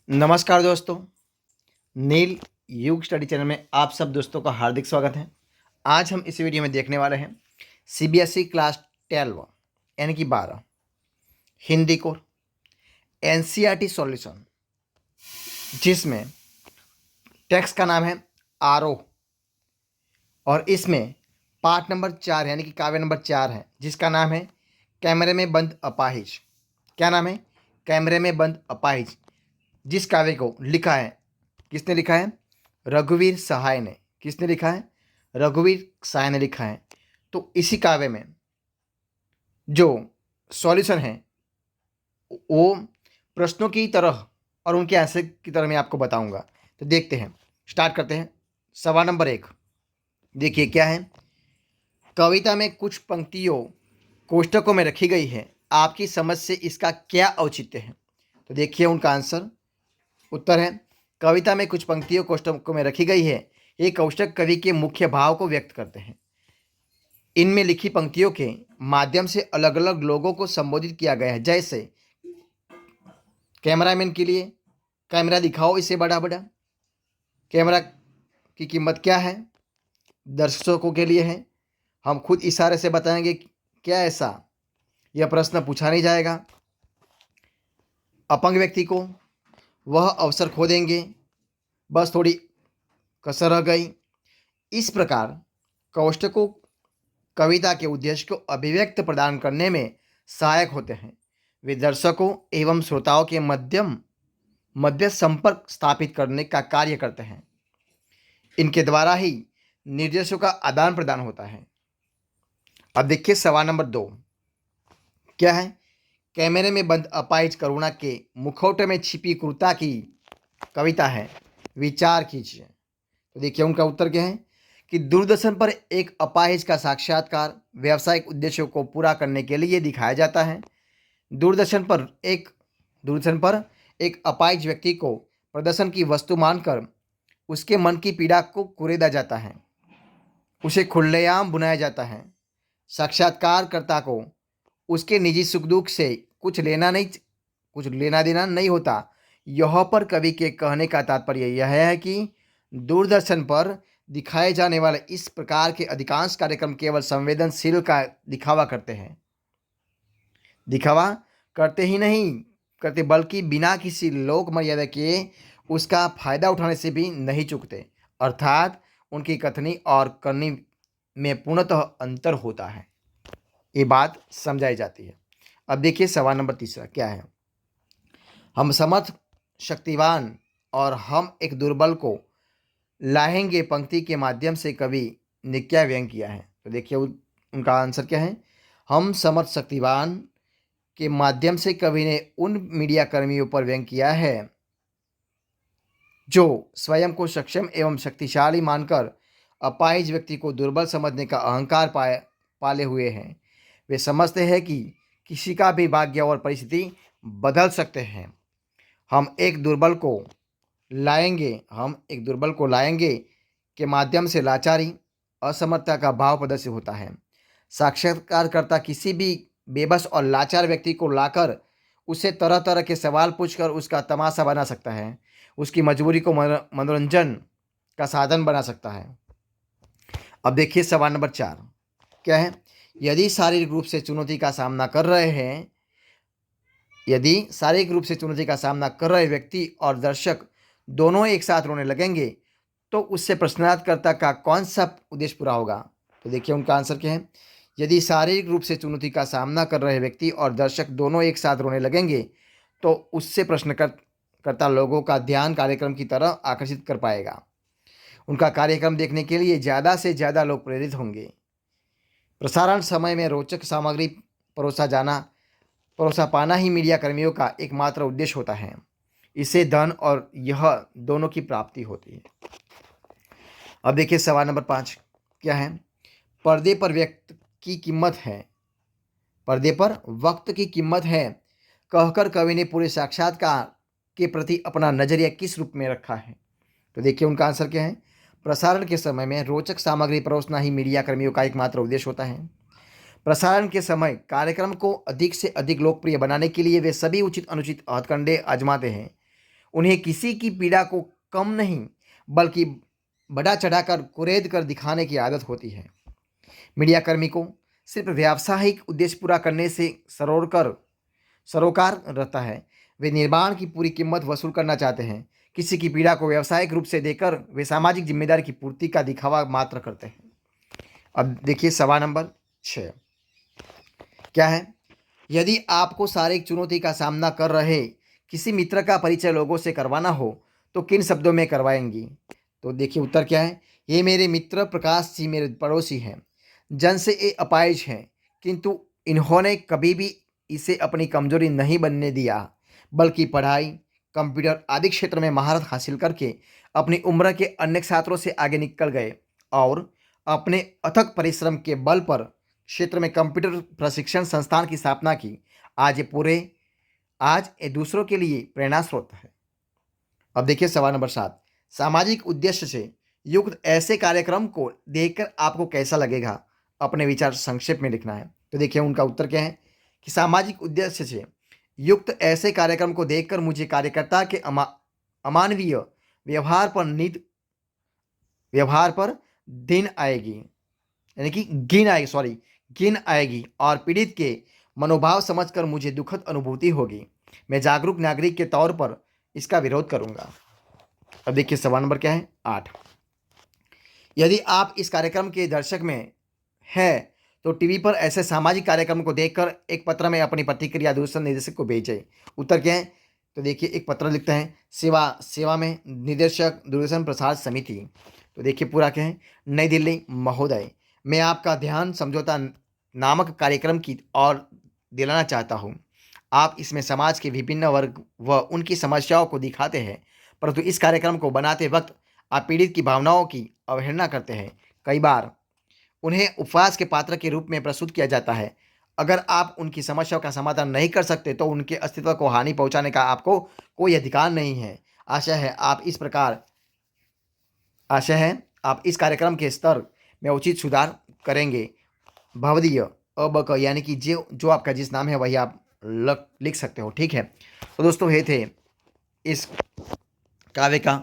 नमस्कार दोस्तों, नील युग स्टडी चैनल में आप सब दोस्तों का हार्दिक स्वागत है। आज हम इस वीडियो में देखने वाले हैं सीबीएसई क्लास 12 यानी कि 12 हिंदी कोर एनसीईआरटी सॉल्यूशन, जिसमें टेक्स्ट का नाम है आरोह और इसमें पार्ट नंबर 4 यानी कि काव्य नंबर 4 है, जिसका नाम है कैमरे में बंद अपाहिज। क्या नाम है? कैमरे में बंद अपाहिज। जिस काव्य को लिखा है, किसने लिखा है? रघुवीर सहाय ने। किसने लिखा है? रघुवीर सहाय ने लिखा है। तो इसी काव्य में जो सॉल्यूशन है वो प्रश्नों की तरह और उनके आंसर की तरह मैं आपको बताऊंगा। तो देखते हैं, स्टार्ट करते हैं। सवाल नंबर 1 देखिए क्या है। कविता में कुछ पंक्तियों कोष्ठकों में रखी गई है, आपकी समझ से इसका क्या औचित्य है? तो देखिए उनका आंसर, उत्तर है कविता में कुछ पंक्तियों कोष्ठकों में रखी गई है। ये कोष्ठक कवि के मुख्य भाव को व्यक्त करते हैं। इनमें लिखी पंक्तियों के माध्यम से अलग अलग लोगों को संबोधित किया गया है, जैसे कैमरामैन के लिए कैमरा दिखाओ इसे बड़ा बड़ा, कैमरा की कीमत क्या है? दर्शकों के लिए है हम खुद इशारे से बताएंगे क्या ऐसा, यह प्रश्न पूछा नहीं जाएगा। अपंग व्यक्ति को वह अवसर खो देंगे, बस थोड़ी कसर रह गई। इस प्रकार कोष्ठकों कविता के उद्देश्य को अभिव्यक्त प्रदान करने में सहायक होते हैं। वे दर्शकों एवं श्रोताओं के मध्य संपर्क स्थापित करने का कार्य करते हैं। इनके द्वारा ही निर्देशों का आदान प्रदान होता है। अब देखिए सवाल नंबर 2 क्या है। कैमरे में बंद अपाहिज करुणा के मुखौटे में छिपी क्रूरता की कविता है, विचार कीजिए। तो देखिए उनका उत्तर क्या है कि दूरदर्शन पर एक अपाहिज का साक्षात्कार व्यावसायिक उद्देश्यों को पूरा करने के लिए दिखाया जाता है। दूरदर्शन पर एक अपाहिज व्यक्ति को प्रदर्शन की वस्तु मानकर उसके मन की पीड़ा को कुरेदा जाता है, उसे खुलेआम बुनाया जाता है। साक्षात्कारकर्ता को उसके निजी सुख दुख से कुछ लेना देना नहीं होता। यह पर कवि के कहने का तात्पर्य यह है कि दूरदर्शन पर दिखाए जाने वाले इस प्रकार के अधिकांश कार्यक्रम केवल संवेदनशील का दिखावा करते हैं। दिखावा करते ही नहीं करते, बल्कि बिना किसी लोक मर्यादा के उसका फायदा उठाने से भी नहीं चूकते। अर्थात उनकी कथनी और करनी में पूर्णतः अंतर होता है। ये बात समझाई जाती है। अब देखिए सवाल नंबर 3 क्या है। हम समर्थ शक्तिवान और हम एक दुर्बल को लाएंगे पंक्ति के माध्यम से कवि ने क्या व्यंग किया है? तो देखिए उनका आंसर क्या है। हम समर्थ शक्तिवान के माध्यम से कवि ने उन मीडिया कर्मियों पर व्यंग किया है जो स्वयं को सक्षम एवं शक्तिशाली मानकर अपाहिज व्यक्ति को दुर्बल समझने का अहंकार पाले हुए हैं। वे समझते हैं कि किसी का भी भाग्य और परिस्थिति बदल सकते हैं। हम एक दुर्बल को लाएंगे के माध्यम से लाचारी, असमर्थता का भाव प्रदर्शित होता है। साक्षात्कारकर्ता किसी भी बेबस और लाचार व्यक्ति को लाकर उसे तरह तरह के सवाल पूछकर उसका तमाशा बना सकता है, उसकी मजबूरी को मनोरंजन का साधन बना सकता है। अब देखिए सवाल नंबर 4 क्या है। यदि शारीरिक रूप से चुनौती का सामना कर रहे व्यक्ति और दर्शक दोनों एक साथ रोने लगेंगे तो उससे प्रश्नार्थकर्ता का कौन सा उद्देश्य पूरा होगा? तो देखिए उनका आंसर क्या है। यदि शारीरिक रूप से चुनौती का सामना कर रहे व्यक्ति और दर्शक दोनों एक साथ रोने लगेंगे तो उससे प्रश्नकर्ता लोगों का ध्यान कार्यक्रम की तरह आकर्षित कर पाएगा। उनका कार्यक्रम देखने के लिए ज़्यादा से ज़्यादा लोग प्रेरित होंगे। प्रसारण समय में रोचक सामग्री परोसा पाना ही मीडिया कर्मियों का एकमात्र उद्देश्य होता है। इसे धन और यह दोनों की प्राप्ति होती है। अब देखिए सवाल नंबर 5 क्या है। पर्दे पर वक्त की कीमत है कहकर कवि ने पूरे साक्षात्कार के प्रति अपना नजरिया किस रूप में रखा है? तो देखिए उनका आंसर क्या है। प्रसारण के समय में रोचक सामग्री परोसना ही मीडिया कर्मियों का एकमात्र उद्देश्य होता है। प्रसारण के समय कार्यक्रम को अधिक से अधिक लोकप्रिय बनाने के लिए वे सभी उचित अनुचित हथकंडे आजमाते हैं। उन्हें किसी की पीड़ा को कम नहीं बल्कि बढ़ा चढ़ाकर कुरेद कर दिखाने की आदत होती है। मीडिया कर्मी को सिर्फ व्यावसायिक उद्देश्य पूरा करने से सरोकार रहता है। वे निर्माण की पूरी कीमत वसूल करना चाहते हैं। किसी की पीड़ा को व्यावसायिक रूप से देकर वे सामाजिक जिम्मेदारी की पूर्ति का दिखावा मात्र करते हैं। अब देखिए सवाल नंबर 6 क्या है। यदि आपको शारीरिक चुनौती का सामना कर रहे किसी मित्र का परिचय लोगों से करवाना हो तो किन शब्दों में करवाएंगी। तो देखिए उत्तर क्या है। ये मेरे मित्र प्रकाश जी मेरे पड़ोसी हैं। जन्म से ये अपाहिज हैं, किंतु इन्होंने कभी भी इसे अपनी कमजोरी नहीं बनने दिया, बल्कि पढ़ाई, कंप्यूटर आदि क्षेत्र में महारत हासिल करके अपनी उम्र के अन्य छात्रों से आगे निकल गए और अपने अथक परिश्रम के बल पर क्षेत्र में कंप्यूटर प्रशिक्षण संस्थान की स्थापना की। आज ये दूसरों के लिए प्रेरणा स्रोत है। अब देखिए सवाल नंबर 7 सामाजिक उद्देश्य से युक्त ऐसे कार्यक्रम को देखकर आपको कैसा लगेगा। अपने विचार संक्षेप में लिखना है। तो देखिए उनका उत्तर क्या है कि सामाजिक उद्देश्य से युक्त ऐसे कार्यक्रम को देखकर मुझे कार्यकर्ता के अमानवीय व्यवहार पर दिन आएगी, यानी कि गिन आएगी और पीड़ित के मनोभाव समझकर मुझे दुखद अनुभूति होगी। मैं जागरूक नागरिक के तौर पर इसका विरोध करूंगा। अब देखिए सवाल नंबर क्या है 8। यदि आप इस कार्यक्रम के दर्शक में हैं तो टीवी पर ऐसे सामाजिक कार्यक्रम को देखकर एक पत्र में अपनी प्रतिक्रिया दूरदर्शन निदेशक को भेजें। उत्तर क्या है। तो देखिए एक पत्र लिखते हैं सेवा में निदेशक दूरदर्शन प्रसार समिति। तो देखिए पूरा क्या है। नई दिल्ली महोदय, मैं आपका ध्यान समझौता नामक कार्यक्रम की ओर दिलाना चाहता हूँ। आप इसमें समाज के विभिन्न वर्ग व उनकी समस्याओं को दिखाते हैं, परंतु इस कार्यक्रम को बनाते वक्त आप पीड़ित की भावनाओं की अवहेलना करते हैं। कई बार उन्हें उपवास के पात्र के रूप में प्रस्तुत किया जाता है। अगर आप उनकी समस्याओं का समाधान नहीं कर सकते तो उनके अस्तित्व को हानि पहुंचाने का आपको कोई अधिकार नहीं है। आशा है आप इस कार्यक्रम के स्तर में उचित सुधार करेंगे। भवदीय अबक, यानी कि जो आपका जिस नाम है वही आप लिख सकते हो। ठीक है। तो दोस्तों ये थे इस काव्य का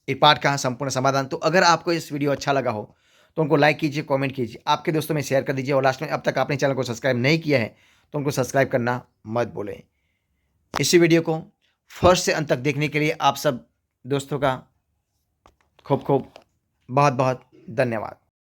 पाठ का संपूर्ण समाधान। तो अगर आपको इस वीडियो अच्छा लगा हो तो उनको लाइक कीजिए, कमेंट कीजिए, आपके दोस्तों में शेयर कर दीजिए और लास्ट में अब तक आपने चैनल को सब्सक्राइब नहीं किया है तो उनको सब्सक्राइब करना मत भूलें। इसी वीडियो को फर्स्ट से अंत तक देखने के लिए आप सब दोस्तों का खूब खूब बहुत बहुत धन्यवाद।